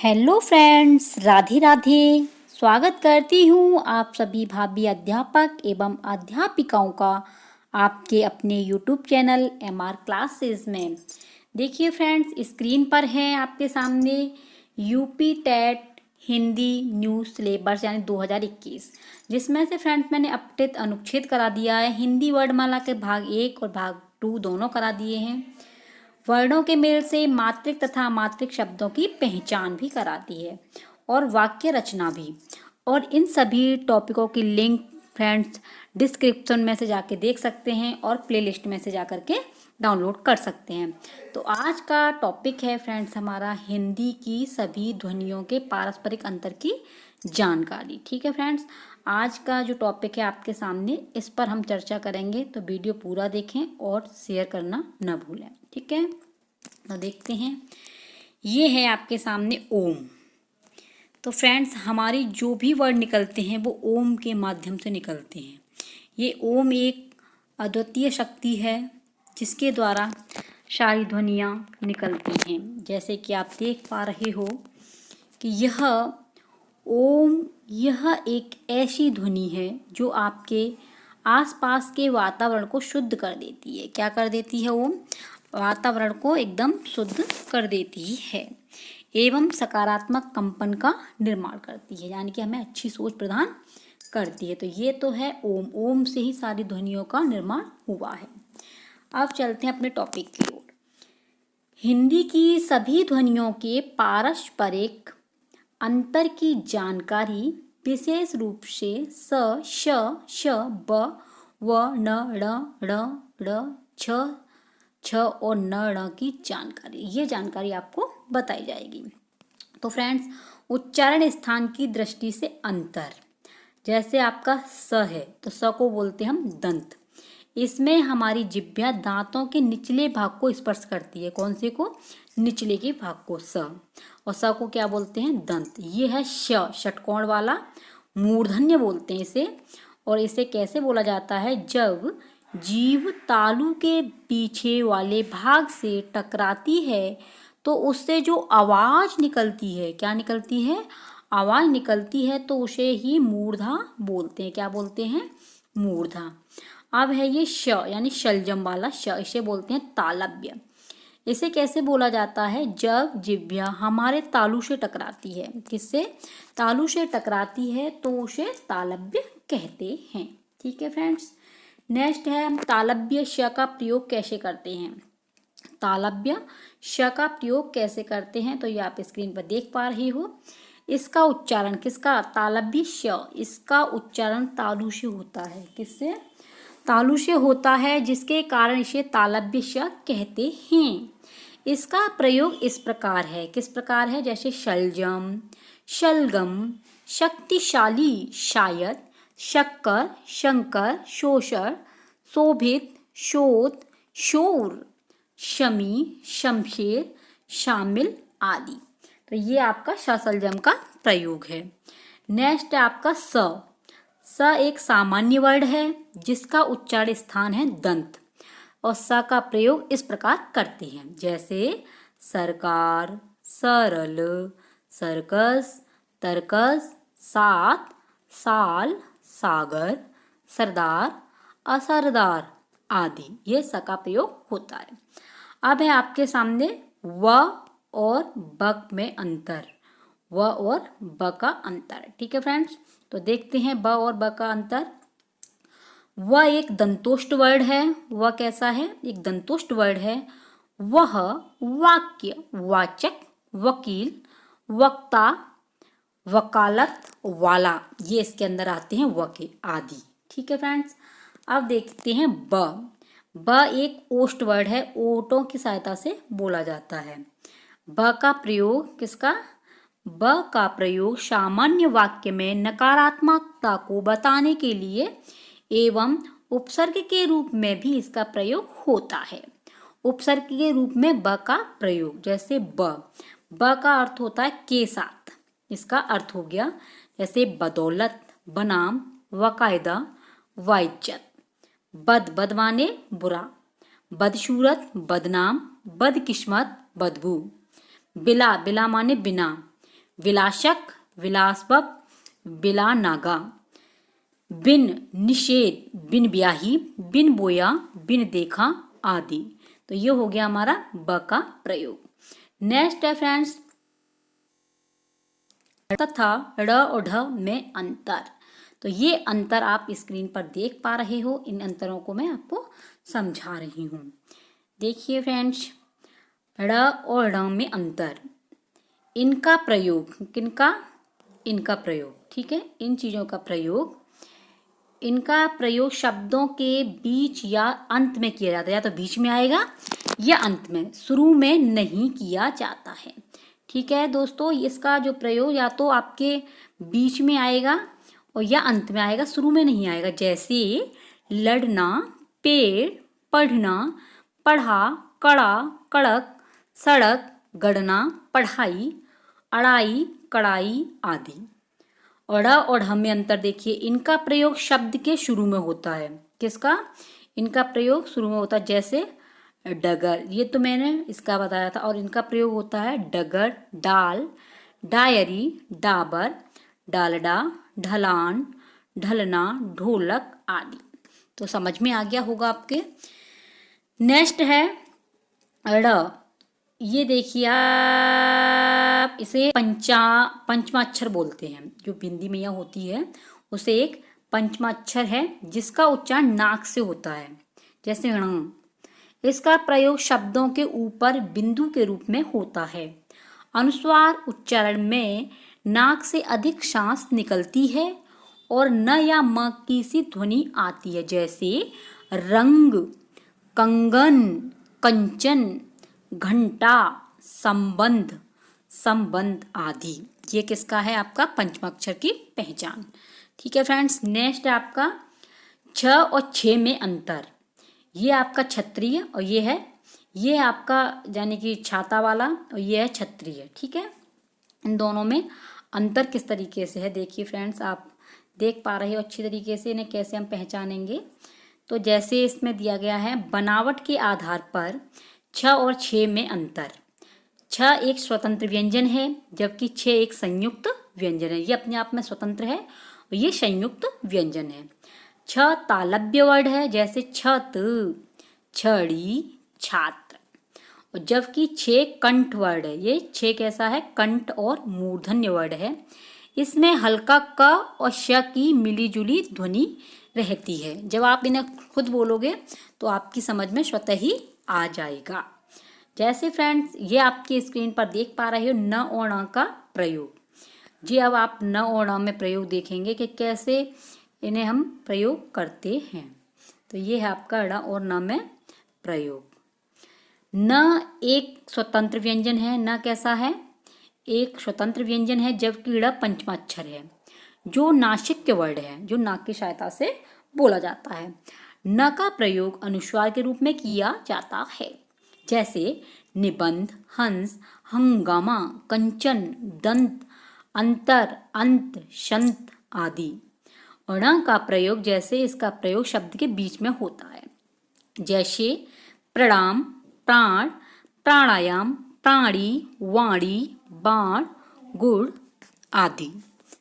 Hello friends, Radhe Radhe. स्वागत करती हूँ आप सभी भाभी अध्यापक एवं अध्यापिकाओं का आपके अपने यूट्यूब चैनल MR क्लासेस में। देखिए फ्रेंड्स, स्क्रीन पर है आपके सामने UP TET Hindi new syllabus यानी 2021, जिसमें से फ्रेंड्स मैंने अपडेट अनुच्छेद करा दिया है। हिंदी वर्णमाला के भाग 1 और भाग 2 दोनों करा दिए हैं। वर्णों के मेल से मात्रिक तथा अमात्रिक शब्दों की पहचान भी कराती है और वाक्य रचना भी। और इन सभी टॉपिकों की लिंक फ्रेंड्स डिस्क्रिप्शन में से जाके देख सकते हैं और प्लेलिस्ट में से जा करके डाउनलोड कर सकते हैं। तो आज का टॉपिक है फ्रेंड्स हमारा हिंदी की सभी ध्वनियों के पारस्परिक अंतर की जानकारी। ठीक है फ्रेंड्स, आज का जो टॉपिक है आपके सामने, इस पर हम चर्चा करेंगे, तो वीडियो पूरा देखें और शेयर करना न भूलें। ठीक है, तो देखते हैं। ये है आपके सामने ओम। तो फ्रेंड्स, हमारी जो भी वर्ड निकलते हैं वो ओम के माध्यम से निकलते हैं। ये ओम एक अद्वितीय शक्ति है जिसके द्वारा सारी ध्वनियाँ निकलती हैं। जैसे कि आप देख पा रहे हो कि यह ओम, यह एक ऐसी ध्वनि है जो आपके आसपास के वातावरण को शुद्ध कर देती है। क्या कर देती है ओम? वातावरण को एकदम शुद्ध कर देती है एवं सकारात्मक कंपन का निर्माण करती है, यानी कि हमें अच्छी सोच प्रदान करती है। तो ये तो है ओम। ओम से ही सारी ध्वनियों का निर्माण हुआ है। अब चलते हैं अपने टॉपिक की ओर। हिंदी की सभी ध्वनियों के पारस्परिक अंतर की जानकारी विशेष रूप से स, श, श, ब, व, न, ड़, छ, छ और न, ण की जानकारी, ये जानकारी आपको बताई जाएगी। तो फ्रेंड्स, उच्चारण स्थान की दृष्टि से अंतर, जैसे आपका स है तो स को बोलते हैं हम दंत। इसमें हमारी जिह्वा दांतों के निचले भाग को स्पर्श करती है। कौन से को? निचले के भाग को, स। और स को क्या बोलते हैं? दंत। ये है श, षटकोण वाला, मूर्धन्य बोलते हैं इसे। और इसे कैसे बोला जाता है? जब जीभ तालू के पीछे वाले भाग से टकराती है तो उससे जो आवाज निकलती है, क्या निकलती है? आवाज निकलती है, तो उसे ही मूर्धा बोलते हैं। क्या बोलते हैं? मूर्धा। अब है ये श यानी शलजम वाला श, इसे बोलते हैं तालव्य। इसे कैसे बोला जाता है? जब जिह्वा हमारे तालू से टकराती है। किससे? तालू से टकराती है तो उसे तालव्य कहते हैं। ठीक है फ्रेंड्स, नेक्स्ट है हम तालव्य श का प्रयोग कैसे करते हैं। तालव्य श का प्रयोग कैसे करते हैं तो ये आप स्क्रीन पर देख पा रहे हो। इसका उच्चारण किसका? तालव्य श, इसका उच्चारण तालु से होता है। किससे? तालु से होता है, जिसके कारण इसे तालव्य श कहते हैं। इसका प्रयोग इस प्रकार है। किस प्रकार है? जैसे शलजम, शलगम, शक्तिशाली, शायद, शक्कर, शंकर, शोषण, शोभित, शोध, शोर, शमी, शमशेर, शामिल आदि। तो ये आपका शलजम का प्रयोग है। नेक्स्ट है आपका स। स एक सामान्य वर्ड है जिसका उच्चारण स्थान है दंत। और स का प्रयोग इस प्रकार करते हैं, जैसे सरकार, सरल, सर्कस, तर्कस, सात, साल, सागर, सरदार, असरदार आदि। ये स का प्रयोग होता है। अब है आपके सामने व और ब में अंतर। व और ब का अंतर। ठीक है फ्रेंड्स, तो देखते हैं ब और ब का अंतर। व एक दंतोष्ट वर्ड है। वह कैसा है? एक दंतोष्ट वर्ड है। वह वाक्य, वाचक, वकील, वक्ता, वकालत, वाला, ये इसके अंदर आते हैं, व के आदि। ठीक है फ्रेंड्स, अब देखते हैं ब। ब एक ओष्ठ वर्ड है, ओठों की सहायता से बोला जाता है। ब का प्रयोग किसका? ब का प्रयोग सामान्य वाक्य में नकारात्मकता को बताने के लिए एवं उपसर्ग के रूप में भी इसका प्रयोग होता है। उपसर्ग के रूप में ब का प्रयोग, जैसे ब का अर्थ होता है के साथ। इसका अर्थ हो गया जैसे बदौलत, बनाम, वकायदा, वाइज्जत। बद माने बुरा, बदसूरत, बदनाम, बदकिस्मत, बदबू। बिला माने बिना, विलासक, विलासवक, बिला नागा, बिन निषेध, बिन ब्याही, बिन बोया, बिन देखा आदि। तो ये हो गया हमारा ब का प्रयोग। नेक्स्ट है फ्रेंड्स तथा ड़ और ढ में अंतर। तो ये अंतर आप स्क्रीन पर देख पा रहे हो, इन अंतरों को मैं आपको समझा रही हूँ। देखिए फ्रेंड्स, ड़ और ढ में अंतर, इनका प्रयोग, किनका, इनका प्रयोग, ठीक है, इन चीज़ों का प्रयोग, इनका प्रयोग शब्दों के बीच या अंत में किया जाता है, या तो बीच में आएगा या अंत में, शुरू में नहीं किया जाता है। ठीक है दोस्तों, इसका जो प्रयोग या तो आपके बीच में आएगा और या अंत में आएगा, शुरू में नहीं आएगा। जैसे लड़ना, पेड़, पढ़ना, पढ़ा, कड़ा, कड़क, सड़क, गढ़ना, पढ़ाई, अड़ाई, कड़ाई आदि। अड़ और हम में अंतर देखिए, इनका प्रयोग शब्द के शुरू में होता है। किसका, इनका प्रयोग शुरू में होता है। जैसे डगर, ये तो मैंने इसका बताया था, और इनका प्रयोग होता है डगर, डाल, डायरी, डाबर, डालडा, ढलान, ढलना, ढोलक आदि। तो समझ में आ गया होगा आपके। नेक्स्ट है ड़। ये देखिए आप इसे पंचमाक्षर बोलते हैं। जो बिंदी मैया होती है उसे एक पंचमाक्षर है, जिसका उच्चारण नाक से होता है। जैसे ण, इसका प्रयोग शब्दों के ऊपर बिंदु के रूप में होता है। अनुस्वार उच्चारण में नाक से अधिक सांस निकलती है और न या म की सी ध्वनि आती है। जैसे रंग, कंगन, कंचन, घंटा, संबंध, संबंध आदि। ये किसका है, आपका पंचमाक्षर की पहचान। ठीक है फ्रेंड्स, नेक्स्ट है आपका छ और छे में अंतर। ये आपका क्षत्रिय और ये आपका यानी कि छाता वाला, और ये है क्षत्रिय। ठीक है, इन दोनों में अंतर किस तरीके से है देखिए फ्रेंड्स, आप देख पा रहे हो अच्छी तरीके से इन्हें कैसे हम पहचानेंगे। तो जैसे इसमें दिया गया है, बनावट के आधार पर छ और छे में अंतर। छ एक स्वतंत्र व्यंजन है, जबकि छे एक संयुक्त व्यंजन है। ये अपने आप में स्वतंत्र है और ये संयुक्त व्यंजन है। छ तालव्य वर्ड है, जैसे छत, छड़ी, छात्र। और जबकि छे कंठ वर्ड है। ये छे कैसा है, कंठ और मूर्धन्य वर्ड है। इसमें हल्का क और श की मिलीजुली ध्वनि रहती है। जब आप इन्हें खुद बोलोगे तो आपकी समझ में स्वतः ही आ जाएगा। जैसे फ्रेंड्स, ये आपकी स्क्रीन पर देख पा रहे हो न और ण का प्रयोग। जी, अब आप न और ण में प्रयोग देखेंगे कि कैसे इन्हें हम प्रयोग करते हैं। तो ये है आपका ण और न में प्रयोग। न एक स्वतंत्र व्यंजन है। न कैसा है, एक स्वतंत्र व्यंजन है, जबकि ड़ पंचमाक्षर है, जो नासिक्य वर्ड है, जो नाक की सहायता से बोला जाता है। न का प्रयोग अनुस्वार के रूप में किया जाता है। जैसे निबंध, हंस, हंगामा, कंचन, दंत, अंतर, अंत, शंत आदि। ण का प्रयोग, जैसे इसका प्रयोग शब्द के बीच में होता है। जैसे प्रणाम, प्राण, प्राणायाम, प्राणी, वाणी, बाण, गुण आदि।